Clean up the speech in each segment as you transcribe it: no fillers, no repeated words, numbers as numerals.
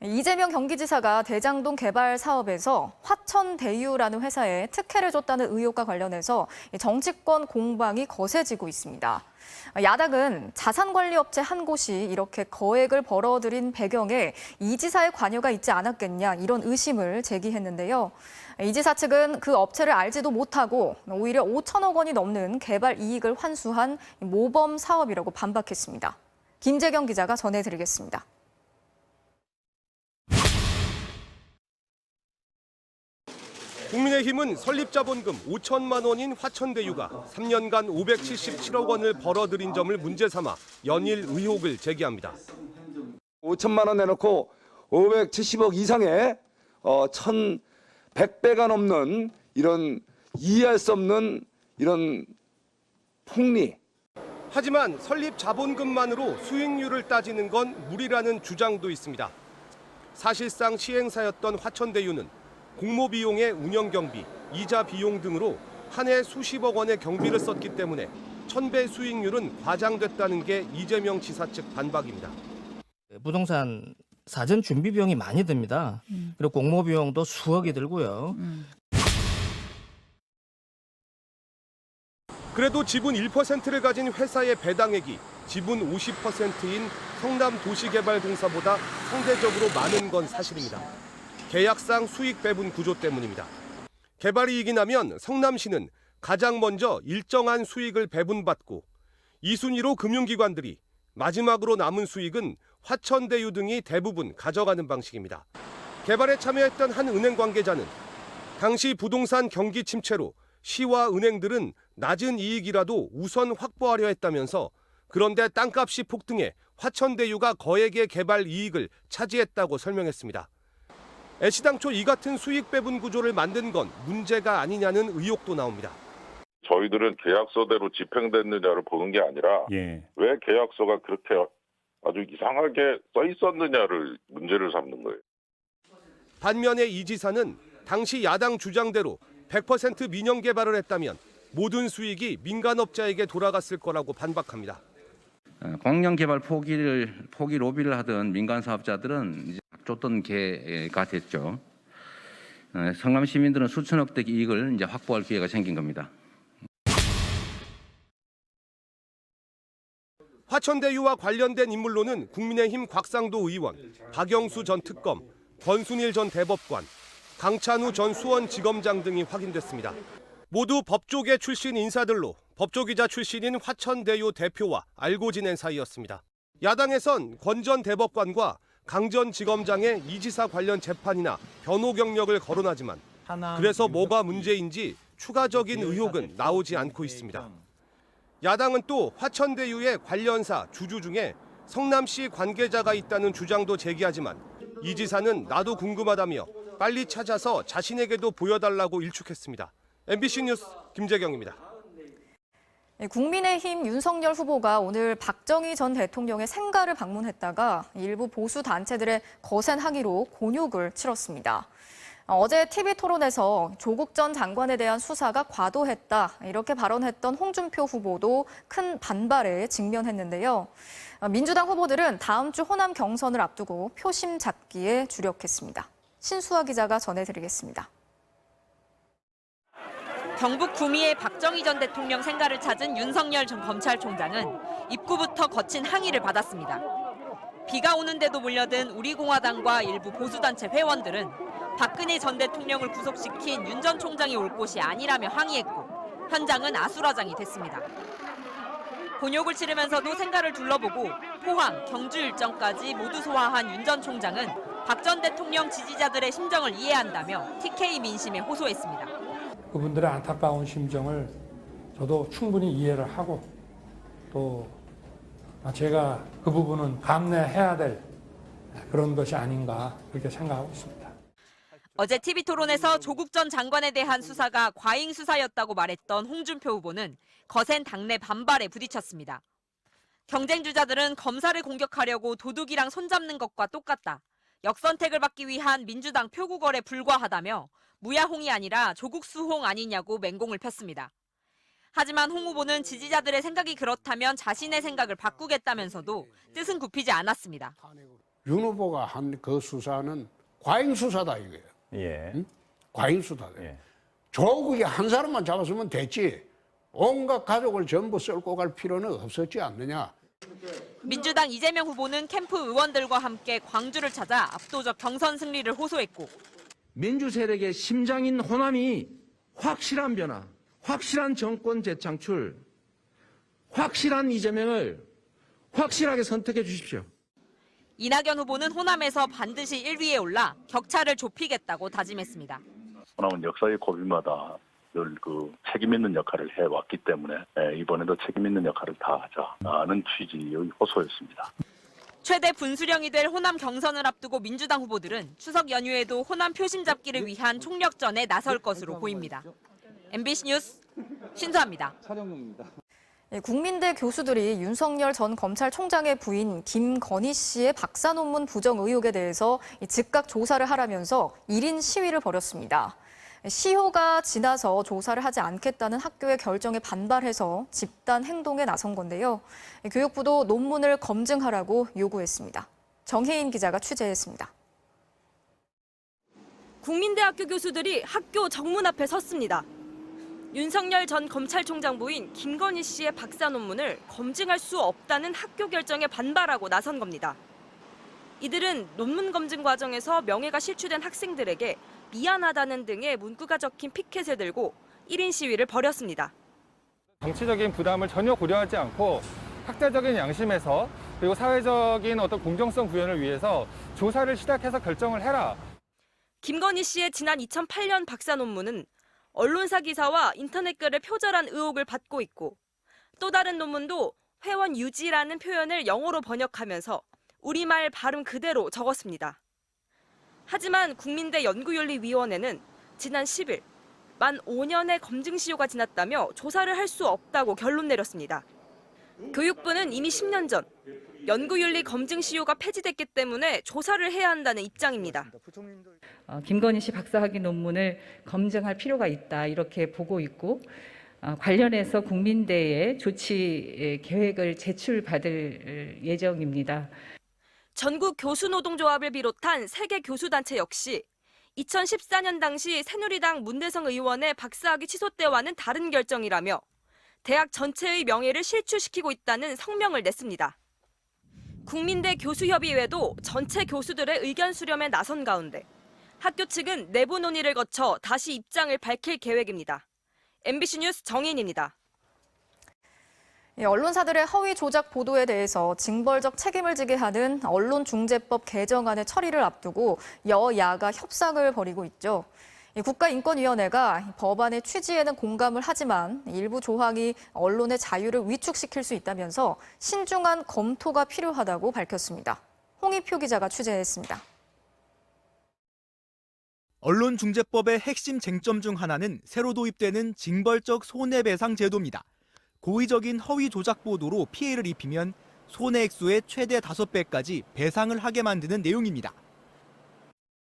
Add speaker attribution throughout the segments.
Speaker 1: 이재명 경기지사가 대장동 개발 사업에서 화천대유라는 회사에 특혜를 줬다는 의혹과 관련해서 정치권 공방이 거세지고 있습니다. 야당은 자산관리업체 한 곳이 이렇게 거액을 벌어들인 배경에 이 지사의 관여가 있지 않았겠냐 이런 의심을 제기했는데요. 이 지사 측은 그 업체를 알지도 못하고 오히려 5천억 원이 넘는 개발 이익을 환수한 모범 사업이라고 반박했습니다. 김재경 기자가 전해드리겠습니다.
Speaker 2: 국민의힘은 설립자본금 5천만 원인 화천대유가 3년간 577억 원을 벌어들인 점을 문제 삼아 연일 의혹을 제기합니다.
Speaker 3: 5천만 원 내놓고 570억 이상의 1,100배가 넘는 이런 이해할 수 없는 이런 폭리.
Speaker 2: 하지만 설립 자본금만으로 수익률을 따지는 건 무리라는 주장도 있습니다. 사실상 시행사였던 화천대유는 공모 비용의 운영 경비, 이자 비용 등으로 한 해 수십억 원의 경비를 썼기 때문에 1000배 수익률은 과장됐다는 게 이재명 지사 측 반박입니다.
Speaker 4: 부동산 사전 준비 비용이 많이 듭니다. 그리고 공모 비용도 수억이 들고요.
Speaker 2: 그래도 지분 1%를 가진 회사의 배당액이 지분 50%인 성남도시개발공사보다 상대적으로 많은 건 사실입니다. 계약상 수익 배분 구조 때문입니다. 개발 이익이 나면 성남시는 가장 먼저 일정한 수익을 배분받고 이 순위로 금융기관들이 마지막으로 남은 수익은 화천대유 등이 대부분 가져가는 방식입니다. 개발에 참여했던 한 은행 관계자는 당시 부동산 경기 침체로 시와 은행들은 낮은 이익이라도 우선 확보하려 했다면서 그런데 땅값이 폭등해 화천대유가 거액의 개발 이익을 차지했다고 설명했습니다. 애시당초 이 같은 수익 배분 구조를 만든 건 문제가 아니냐는 의혹도 나옵니다.
Speaker 5: 저희들은 계약서대로 집행됐느냐를 보는 게 아니라 왜 계약서가 그렇게 아주 이상하게 써 있었느냐를 문제를 삼는 거예요.
Speaker 2: 반면에 이 지사는 당시 야당 주장대로 100% 민영 개발을 했다면 모든 수익이 민간업자에게 돌아갔을 거라고 반박합니다.
Speaker 6: 공영 개발 포기 로비를 하던 민간 사업자들은 이제 줬던 개가 됐죠. 성남 시민들은 수천억대 이익을 이제 확보할 기회가 생긴 겁니다.
Speaker 2: 화천대유와 관련된 인물로는 국민의힘 곽상도 의원, 박영수 전 특검, 권순일 전 대법관, 강찬우 전 수원지검장 등이 확인됐습니다. 모두 법조계 출신 인사들로 법조기자 출신인 화천대유 대표와 알고 지낸 사이였습니다. 야당에선 권 전 대법관과 강 전 지검장의 이 지사 관련 재판이나 변호 경력을 거론하지만 그래서 뭐가 문제인지 추가적인 의혹은 나오지 않고 있습니다. 야당은 또 화천대유의 관련사 주주 중에 성남시 관계자가 있다는 주장도 제기하지만 이 지사는 나도 궁금하다며 빨리 찾아서 자신에게도 보여달라고 일축했습니다. MBC 뉴스 김재경입니다.
Speaker 1: 국민의힘 윤석열 후보가 오늘 박정희 전 대통령의 생가를 방문했다가 일부 보수 단체들의 거센 항의로 곤욕을 치렀습니다. 어제 TV토론에서 조국 전 장관에 대한 수사가 과도했다 이렇게 발언했던 홍준표 후보도 큰 반발에 직면했는데요. 민주당 후보들은 다음 주 호남 경선을 앞두고 표심 잡기에 주력했습니다. 신수아 기자가 전해드리겠습니다.
Speaker 7: 경북 구미의 박정희 전 대통령 생가를 찾은 윤석열 전 검찰총장은 입구부터 거친 항의를 받았습니다. 비가 오는데도 몰려든 우리공화당과 일부 보수단체 회원들은 박근혜 전 대통령을 구속시킨 윤 전 총장이 올 곳이 아니라며 항의했고 현장은 아수라장이 됐습니다. 곤욕을 치르면서도 생가를 둘러보고 포항, 경주 일정까지 모두 소화한 윤 전 총장은 박 전 대통령 지지자들의 심정을 이해한다며 TK 민심에 호소했습니다.
Speaker 8: 그분들의 안타까운 심정을 저도 충분히 이해를 하고 또 제가 그 부분은 감내해야 될 그런 것이 아닌가 그렇게 생각하고 있습니다.
Speaker 7: 어제 TV토론에서 조국 전 장관에 대한 수사가 과잉 수사였다고 말했던 홍준표 후보는 거센 당내 반발에 부딪혔습니다. 경쟁 주자들은 검사를 공격하려고 도둑이랑 손잡는 것과 똑같다. 역선택을 받기 위한 민주당 표구걸에 불과하다며 무야홍이 아니라 조국 수홍 아니냐고 맹공을 폈습니다. 하지만 홍 후보는 지지자들의 생각이 그렇다면 자신의 생각을 바꾸겠다면서도 뜻은 굽히지 않았습니다.
Speaker 9: 윤 후보가 한 그 수사는 과잉 수사다 이거예요.
Speaker 10: 예.
Speaker 9: 응? 과잉 수사다.
Speaker 10: 예.
Speaker 9: 조국이 한 사람만 잡았으면 됐지. 온갖 가족을 전부 썰고 갈 필요는 없었지 않느냐.
Speaker 7: 민주당 이재명 후보는 캠프 의원들과 함께 광주를 찾아 압도적 경선 승리를 호소했고
Speaker 11: 민주 세력의 심장인 호남이 확실한 변화, 확실한 정권 재창출, 확실한 이재명을 확실하게 선택해 주십시오.
Speaker 7: 이낙연 후보는 호남에서 반드시 1위에 올라 격차를 좁히겠다고 다짐했습니다.
Speaker 5: 호남은 역사의 고비마다 늘 그 책임 있는 역할을 해왔기 때문에 이번에도 책임 있는 역할을 다하자는 취지의 호소였습니다.
Speaker 7: 최대 분수령이 될 호남 경선을 앞두고 민주당 후보들은 추석 연휴에도 호남 표심 잡기를 위한 총력전에 나설 것으로 보입니다. MBC 뉴스 신수아입니다.
Speaker 1: 국민대 교수들이 윤석열 전 검찰총장의 부인 김건희 씨의 박사 논문 부정 의혹에 대해서 즉각 조사를 하라면서 1인 시위를 벌였습니다. 시효가 지나서 조사를 하지 않겠다는 학교의 결정에 반발해서 집단 행동에 나선 건데요. 교육부도 논문을 검증하라고 요구했습니다. 정혜인 기자가 취재했습니다.
Speaker 12: 국민대학교 교수들이 학교 정문 앞에 섰습니다. 윤석열 전 검찰총장 부인 김건희 씨의 박사 논문을 검증할 수 없다는 학교 결정에 반발하고 나선 겁니다. 이들은 논문 검증 과정에서 명예가 실추된 학생들에게 미안하다는 등의 문구가 적힌 피켓을 들고 1인 시위를 벌였습니다.
Speaker 13: 정치적인 부담을 전혀 고려하지 않고 학자적인 양심에서 그리고 사회적인 어떤 공정성 구현을 위해서 조사를 시작해서 결정을 해라.
Speaker 12: 김건희 씨의 지난 2008년 박사 논문은 언론사 기사와 인터넷 글을 표절한 의혹을 받고 있고 또 다른 논문도 회원 유지라는 표현을 영어로 번역하면서 우리말 발음 그대로 적었습니다. 하지만 국민대 연구윤리위원회는 지난 10일 만 5년의 검증 시효가 지났다며 조사를 할 수 없다고 결론 내렸습니다. 교육부는 이미 10년 전 연구윤리 검증 시효가 폐지됐기 때문에 조사를 해야 한다는 입장입니다.
Speaker 14: 김건희 씨 박사학위 논문을 검증할 필요가 있다 이렇게 보고 있고 관련해서 국민대에 조치 계획을 제출받을 예정입니다.
Speaker 12: 전국 교수노동조합을 비롯한 세계 교수단체 역시 2014년 당시 새누리당 문대성 의원의 박사학위 취소 때와는 다른 결정이라며 대학 전체의 명예를 실추시키고 있다는 성명을 냈습니다. 국민대 교수협의회도 전체 교수들의 의견 수렴에 나선 가운데 학교 측은 내부 논의를 거쳐 다시 입장을 밝힐 계획입니다. MBC 뉴스 정인입니다.
Speaker 1: 언론사들의 허위 조작 보도에 대해서 징벌적 책임을 지게 하는 언론중재법 개정안의 처리를 앞두고 여야가 협상을 벌이고 있죠. 국가인권위원회가 법안의 취지에는 공감을 하지만 일부 조항이 언론의 자유를 위축시킬 수 있다면서 신중한 검토가 필요하다고 밝혔습니다. 홍익표 기자가 취재했습니다.
Speaker 15: 언론중재법의 핵심 쟁점 중 하나는 새로 도입되는 징벌적 손해배상 제도입니다. 고의적인 허위 조작 보도로 피해를 입히면 손해액수의 최대 5배까지 배상을 하게 만드는 내용입니다.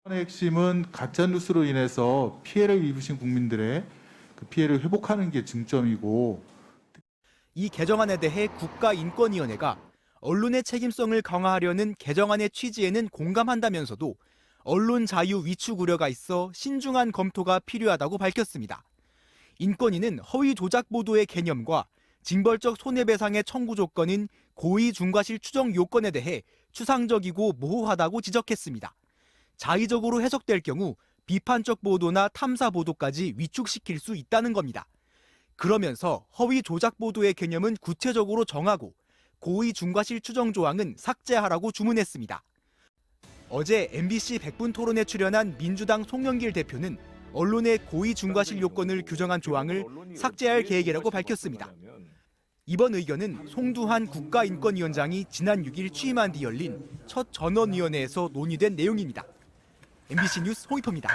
Speaker 16: 핵심은 가짜뉴스로 인해서 피해를 입으신 국민들의 그 피해를 회복하는 게 중점이고
Speaker 15: 이 개정안에 대해 국가인권위원회가 언론의 책임성을 강화하려는 개정안의 취지에는 공감한다면서도 언론 자유 위축 우려가 있어 신중한 검토가 필요하다고 밝혔습니다. 인권위는 허위 조작 보도의 개념과 징벌적 손해배상의 청구 조건인 고의 중과실 추정 요건에 대해 추상적이고 모호하다고 지적했습니다. 자의적으로 해석될 경우 비판적 보도나 탐사 보도까지 위축시킬 수 있다는 겁니다. 그러면서 허위 조작 보도의 개념은 구체적으로 정하고 고의 중과실 추정 조항은 삭제하라고 주문했습니다. 어제 MBC 100분 토론에 출연한 민주당 송영길 대표는 언론의 고의 중과실 요건을 규정한 조항을 삭제할 계획이라고 밝혔습니다. 이번 의견은 송두한 국가인권위원장이 지난 6일 취임한 뒤 열린 첫 전원위원회에서 논의된 내용입니다. MBC 뉴스 홍익표입니다.